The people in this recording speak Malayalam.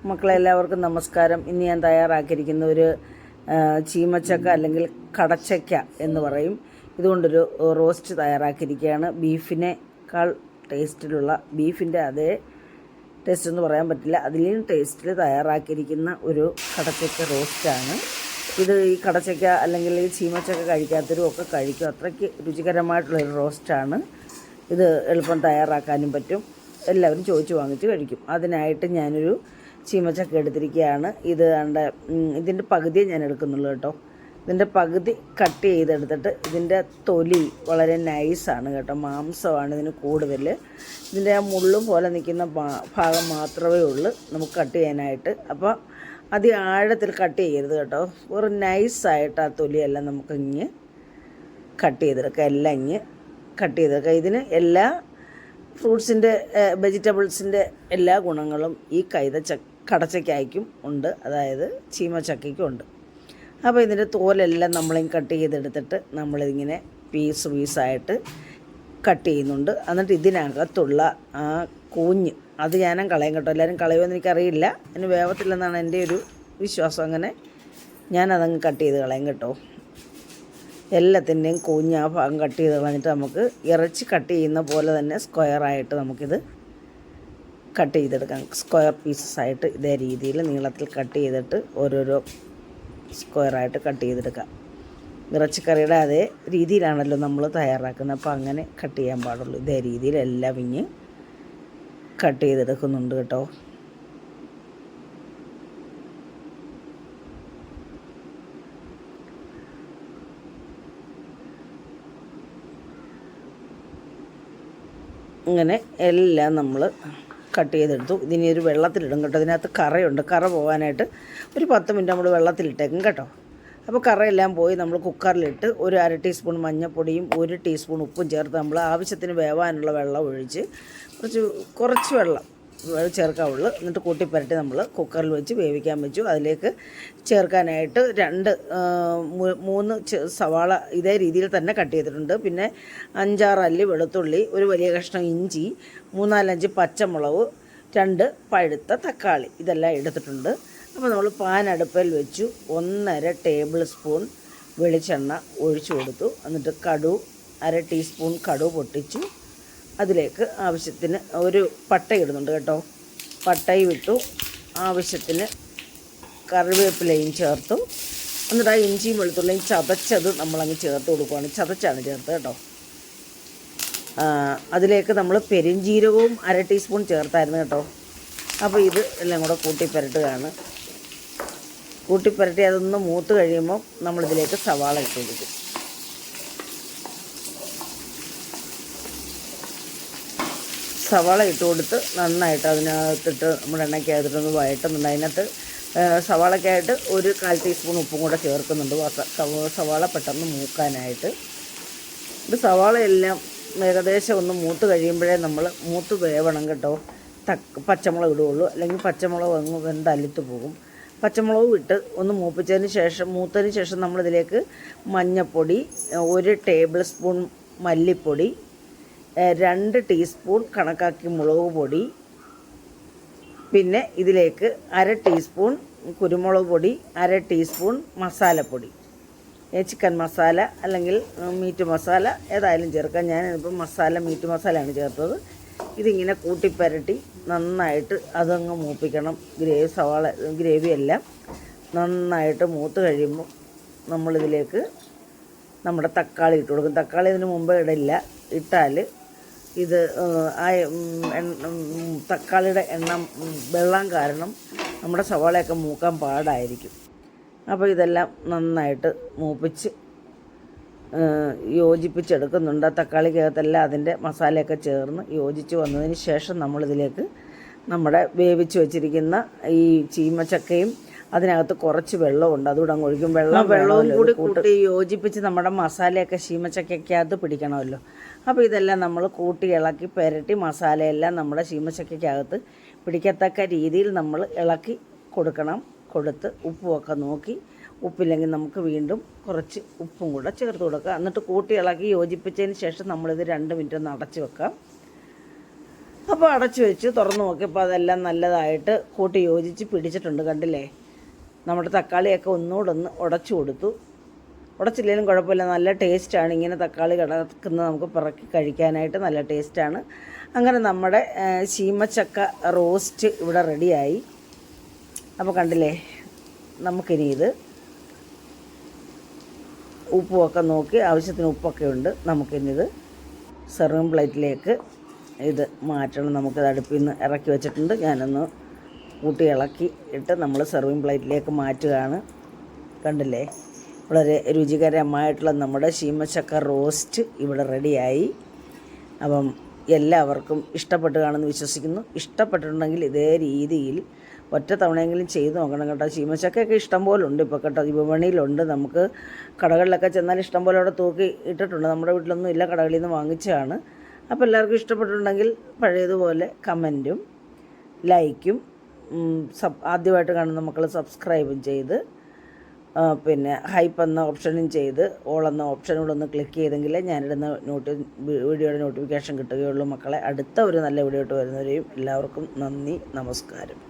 മക്കളെല്ലാവർക്കും നമസ്കാരം. ഇന്ന് ഞാൻ തയ്യാറാക്കിയിരിക്കുന്ന ഒരു ചീമച്ചക്ക അല്ലെങ്കിൽ കടച്ചക്ക എന്ന് പറയും. ഇതുകൊണ്ടൊരു റോസ്റ്റ് തയ്യാറാക്കിയിരിക്കുകയാണ്. ബീഫിനേക്കാൾ ടേസ്റ്റിലുള്ള, ബീഫിൻ്റെ അതേ ടേസ്റ്റ് എന്ന് പറയാൻ പറ്റില്ല, അതിലും ടേസ്റ്റിൽ തയ്യാറാക്കിയിരിക്കുന്ന ഒരു കടച്ചക്ക റോസ്റ്റാണ് ഇത്. ഈ കടച്ചക്ക അല്ലെങ്കിൽ ഈ ചീമച്ചക്ക കഴിക്കാത്തവരും ഒക്കെ കഴിക്കും. അത്രയ്ക്ക് രുചികരമായിട്ടുള്ളൊരു റോസ്റ്റാണ് ഇത്. എളുപ്പം തയ്യാറാക്കാനും പറ്റും. എല്ലാവരും ചോദിച്ച് വാങ്ങിച്ച് കഴിക്കും. അതിനായിട്ട് ഞാനൊരു ചീമച്ചക്ക എടുത്തിരിക്കുകയാണ്. ഇതിൻ്റെ പകുതിയെ ഞാൻ എടുക്കുന്നുള്ളൂ കേട്ടോ. ഇതിൻ്റെ പകുതി കട്ട് ചെയ്തെടുത്തിട്ട് ഇതിൻ്റെ തൊലി വളരെ നൈസാണ് കേട്ടോ, മാംസമാണ് ഇതിന് കൂടുതൽ. ഇതിൻ്റെ ആ മുള്ളും പോലെ നിൽക്കുന്ന ഭാഗം മാത്രമേ ഉള്ളൂ നമുക്ക് കട്ട് ചെയ്യാനായിട്ട്. അപ്പോൾ ആഴത്തിൽ കട്ട് ചെയ്യരുത് കേട്ടോ. ഒരു നൈസായിട്ട് ആ തൊലിയെല്ലാം നമുക്കിങ്ങ് കട്ട് ചെയ്തെടുക്കാം. എല്ലാം ഇങ്ങ് കട്ട് ചെയ്തെടുക്കാം. ഇതിന് എല്ലാ ഫ്രൂട്ട്സിൻ്റെ വെജിറ്റബിൾസിൻ്റെ എല്ലാ ഗുണങ്ങളും ഈ കടച്ചക്കയ്ക്കും ഉണ്ട്, അതായത് ചീമച്ചക്കയ്ക്കും ഉണ്ട്. അപ്പോൾ ഇതിൻ്റെ തോലെല്ലാം നമ്മളിങ്ങനെ കട്ട് ചെയ്തെടുത്തിട്ട് നമ്മളിങ്ങനെ പീസായിട്ട് കട്ട് ചെയ്യുന്നുണ്ട്. എന്നിട്ട് ഇതിനകത്തുള്ള ആ കൂഞ്ഞ് അത് ഞാനും കളയും കേട്ടോ. എല്ലാവരും കളയുമെന്ന് എനിക്കറിയില്ല, അതിന് വേവത്തില്ലെന്നാണ് എൻ്റെ ഒരു വിശ്വാസം. അങ്ങനെ ഞാനതങ്ങ് കട്ട് ചെയ്ത് കളയും കേട്ടോ. എല്ലാത്തിൻ്റെയും കൂഞ്ഞ് ആ ഭാഗം കട്ട് ചെയ്ത് കളഞ്ഞിട്ട് നമുക്ക് ഇറച്ചി കട്ട് ചെയ്യുന്ന പോലെ തന്നെ സ്ക്വയറായിട്ട് നമുക്കിത് കട്ട് ചെയ്തെടുക്കാം. സ്ക്വയർ പീസസായിട്ട് ഇതേ രീതിയിൽ നീളത്തിൽ കട്ട് ചെയ്തിട്ട് ഓരോരോ സ്ക്വയറായിട്ട് കട്ട് ചെയ്തെടുക്കാം. ഇറച്ചിക്കറിയുടെ അതേ രീതിയിലാണല്ലോ നമ്മൾ തയ്യാറാക്കുന്നത്, അപ്പോൾ അങ്ങനെ കട്ട് ചെയ്യാൻ പാടുള്ളൂ. ഇതേ രീതിയിൽ എല്ലാം ഇങ്ങ് കട്ട് ചെയ്തെടുക്കുന്നുണ്ട് കേട്ടോ. ഇങ്ങനെ എല്ലാം നമ്മൾ കട്ട് ചെയ്തെടുത്തു. ഇതിനി ഒരു വെള്ളത്തിലിടും കേട്ടോ. ഇതിനകത്ത് കറയുണ്ട്. കറ പോകാനായിട്ട് ഒരു 10 മിനിറ്റ് നമ്മൾ വെള്ളത്തിലിട്ടേക്കും കേട്ടോ. അപ്പോൾ കറയെല്ലാം പോയി നമ്മൾ കുക്കറിലിട്ട് ഒരു 1/2 ടീസ്പൂൺ മഞ്ഞൾപ്പൊടിയും 1 ടീസ്പൂൺ ഉപ്പും ചേർത്ത് നമ്മൾ ആവശ്യത്തിന് വേവാനുള്ള വെള്ളം ഒഴിച്ച് കുറച്ച് വെള്ളം ചേർക്കാവുള്ളൂ. എന്നിട്ട് കൂട്ടിപ്പരട്ടി നമ്മൾ കുക്കറിൽ വെച്ച് വേവിക്കാൻ വെച്ചു. അതിലേക്ക് ചേർക്കാനായിട്ട് 3 സവാള ഇതേ രീതിയിൽ തന്നെ കട്ട് ചെയ്തിട്ടുണ്ട്. പിന്നെ 5-6 അല്ലി വെളുത്തുള്ളി, ഒരു വലിയ കഷ്ണം ഇഞ്ചി, 3-4-5 പച്ചമുളക്, 2 പഴുത്ത തക്കാളി, ഇതെല്ലാം എടുത്തിട്ടുണ്ട്. അപ്പോൾ നമ്മൾ പാൻ അടുപ്പിൽ വെച്ചു. 1.5 ടേബിൾ സ്പൂൺ വെളിച്ചെണ്ണ ഒഴിച്ചു കൊടുത്തു. എന്നിട്ട് 1/2 ടീസ്പൂൺ കടുക് പൊട്ടിച്ചു. അതിലേക്ക് ആവശ്യത്തിന് ഒരു പട്ട ഇടുന്നുണ്ട് കേട്ടോ. പട്ടയും ഇട്ടു. ആവശ്യത്തിന് കറിവേപ്പിലയും ചേർത്തു. എന്നിട്ട് ആ ഇഞ്ചിയും വെളുത്തുള്ളിയും ചതച്ചത് നമ്മളങ്ങ് ചേർത്ത് കൊടുക്കുകയാണ്. ചതച്ചാണ് ചേർത്ത് കേട്ടോ. അതിലേക്ക് നമ്മൾ പെരുംജീരകവും 1/2 ടീസ്പൂൺ ചേർത്തായിരുന്നു കേട്ടോ. അപ്പോൾ ഇത് എല്ലാം കൂടെ കൂട്ടിപ്പരട്ടുകയാണ്. കൂട്ടിപ്പരട്ടി അതൊന്ന് മൂത്ത് കഴിയുമ്പോൾ നമ്മളിതിലേക്ക് സവാള ഇട്ട് കൊടുക്കും. സവാള ഇട്ട് കൊടുത്ത് നന്നായിട്ട് അതിനകത്തിട്ട് നമ്മുടെ എണ്ണയ്ക്കകത്തിട്ടൊന്ന് വഴറ്റുന്നുണ്ട്. അതിനകത്ത് സവാളയ്ക്കായിട്ട് ഒരു 1/4 ടീസ്പൂൺ ഉപ്പും കൂടെ ചേർക്കുന്നുണ്ട്, സവാള പെട്ടെന്ന് മൂക്കാനായിട്ട്. ഇത് സവാളയെല്ലാം ഏകദേശം ഒന്ന് മൂത്ത് കഴിയുമ്പോഴേ നമ്മൾ മൂത്ത് വേവണം കേട്ടോ. പച്ചമുളക് ഇടുകയുള്ളൂ, അല്ലെങ്കിൽ പച്ചമുളക് അങ്ങ് വെന്തലിത്ത് പോകും. പച്ചമുളക് ഇട്ട് ഒന്ന് മൂത്തതിന് ശേഷം നമ്മളിതിലേക്ക് മഞ്ഞൾപ്പൊടി, 1 ടേബിൾ സ്പൂൺ മല്ലിപ്പൊടി, 2 ടീസ്പൂൺ കണക്കാക്കി മുളക് പൊടി, പിന്നെ ഇതിലേക്ക് 1/2 ടീസ്പൂൺ കുരുമുളക് പൊടി, 1/2 ടീസ്പൂൺ മസാലപ്പൊടി, ചിക്കൻ മസാല അല്ലെങ്കിൽ മീറ്റ് മസാല ഏതായാലും ചേർക്കാം. ഞാനിപ്പോൾ മീറ്റ് മസാലയാണ് ചേർത്തത്. ഇതിങ്ങനെ കൂട്ടിപ്പരട്ടി നന്നായിട്ട് അതങ്ങ് മൂപ്പിക്കണം. ഗ്രേവിയെല്ലാം നന്നായിട്ട് മൂത്ത് കഴിയുമ്പോൾ നമ്മളിതിലേക്ക് നമ്മുടെ തക്കാളി ഇട്ട് കൊടുക്കും. തക്കാളി ഇതിന് മുമ്പ് ഇടില്ല. ഇട്ടാൽ ഇത് തക്കാളിയുടെ വെള്ളം കാരണം നമ്മുടെ സവാളയൊക്കെ മൂക്കാൻ പാടായിരിക്കും. അപ്പോൾ ഇതെല്ലാം നന്നായിട്ട് മൂപ്പിച്ച് യോജിപ്പിച്ചെടുക്കുന്നുണ്ട്. തക്കാളിക്കകത്തെല്ലാം അതിൻ്റെ മസാലയൊക്കെ ചേർന്ന് യോജിച്ച് വന്നതിന് ശേഷം നമ്മളിതിലേക്ക് നമ്മുടെ വേവിച്ച് വെച്ചിരിക്കുന്ന ഈ ചീമച്ചക്കയും അതിനകത്ത് കുറച്ച് വെള്ളമുണ്ട്, അതുകൂടെ അങ്ങ് ഒഴിക്കും. വെള്ളവും കൂടി കൂട്ടി യോജിപ്പിച്ച് നമ്മുടെ മസാലയൊക്കെ ചീമച്ചക്കയ്ക്കകത്ത് പിടിക്കണമല്ലോ. അപ്പോൾ ഇതെല്ലാം നമ്മൾ കൂട്ടി ഇളക്കി പെരട്ടി മസാലയെല്ലാം നമ്മുടെ ചീമച്ചക്കയ്ക്കകത്ത് പിടിക്കത്തക്ക രീതിയിൽ നമ്മൾ ഇളക്കി കൊടുത്ത് ഉപ്പുമൊക്കെ നോക്കി, ഉപ്പില്ലെങ്കിൽ നമുക്ക് വീണ്ടും കുറച്ച് ഉപ്പും കൂടെ ചേർത്ത് കൊടുക്കുക. എന്നിട്ട് കൂട്ടി ഇളക്കി യോജിപ്പിച്ചതിന് ശേഷം നമ്മളിത് 2 മിനിറ്റ് ഒന്ന് അടച്ച് വെക്കാം. അപ്പോൾ അടച്ചു വെച്ച് തുറന്നു നോക്കിയപ്പോൾ അതെല്ലാം നല്ലതായിട്ട് കൂട്ടി യോജിച്ച് പിടിച്ചിട്ടുണ്ട്. കണ്ടില്ലേ? നമ്മുടെ തക്കാളിയൊക്കെ ഒന്നുകൂടെ ഒന്ന് ഉടച്ചു കൊടുത്തു. ഉടച്ചില്ലെങ്കിലും കുഴപ്പമില്ല, നല്ല ടേസ്റ്റാണ്. ഇങ്ങനെ തക്കാളി കിടക്കുന്നത് നമുക്ക് പിറക്കി കഴിക്കാനായിട്ട് നല്ല ടേസ്റ്റാണ്. അങ്ങനെ നമ്മുടെ ചീമച്ചക്ക റോസ്റ്റ് ഇവിടെ റെഡിയായി. അപ്പോൾ കണ്ടില്ലേ, നമുക്കിനി ഇത് ഉപ്പുമൊക്കെ നോക്കി, ആവശ്യത്തിന് ഉപ്പൊക്കെ ഉണ്ട്. നമുക്കിനി ഇത് സെർവിങ് പ്ലേറ്റിലേക്ക് ഇത് മാറ്റണം. നമുക്കിത് അടുപ്പിൽ നിന്ന് ഇറക്കി വെച്ചിട്ടുണ്ട്. ഞാനൊന്ന് കൂട്ടി ഇളക്കി ഇട്ട് നമ്മൾ സെർവിങ് പ്ലേറ്റിലേക്ക് മാറ്റുകയാണ്. കണ്ടില്ലേ, വളരെ രുചികരമായിട്ടുള്ള നമ്മുടെ ചീമച്ചക്ക റോസ്റ്റ് ഇവിടെ റെഡിയായി. അപ്പം എല്ലാവർക്കും ഇഷ്ടപ്പെട്ട് കാണുമെന്ന് വിശ്വസിക്കുന്നു. ഇഷ്ടപ്പെട്ടിട്ടുണ്ടെങ്കിൽ ഇതേ രീതിയിൽ ഒറ്റ തവണയെങ്കിലും ചെയ്ത് നോക്കണം കേട്ടോ. ചീമച്ചക്കയൊക്കെ ഇഷ്ടം പോലെ ഉണ്ട് ഇപ്പോൾ കേട്ടോ, വിപണിയിലുണ്ട്. നമുക്ക് കടകളിലൊക്കെ ചെന്നാൽ ഇഷ്ടം പോലെ അവിടെ തൂക്കി ഇട്ടിട്ടുണ്ട്. നമ്മുടെ വീട്ടിലൊന്നും ഇല്ല, കടകളിൽ നിന്ന് വാങ്ങിച്ചതാണ്. അപ്പോൾ എല്ലാവർക്കും ഇഷ്ടപ്പെട്ടിട്ടുണ്ടെങ്കിൽ പഴയതുപോലെ കമൻറ്റും ലൈക്കും ആദ്യമായിട്ട് കാണുന്ന മക്കൾ സബ്സ്ക്രൈബും ചെയ്ത് പിന്നെ ഹൈപ്പ് എന്ന ഓപ്ഷനും ചെയ്ത് ഓൾ എന്ന ഓപ്ഷനോട് ഒന്ന് ക്ലിക്ക് ചെയ്തെങ്കിലേ ഞാനിടുന്ന വീഡിയോയുടെ നോട്ടിഫിക്കേഷൻ കിട്ടുകയുള്ളൂ മക്കളെ. അടുത്ത ഒരു നല്ല വീഡിയോ ആയിട്ട് വരുന്നവരെയും എല്ലാവർക്കും നന്ദി, നമസ്കാരം.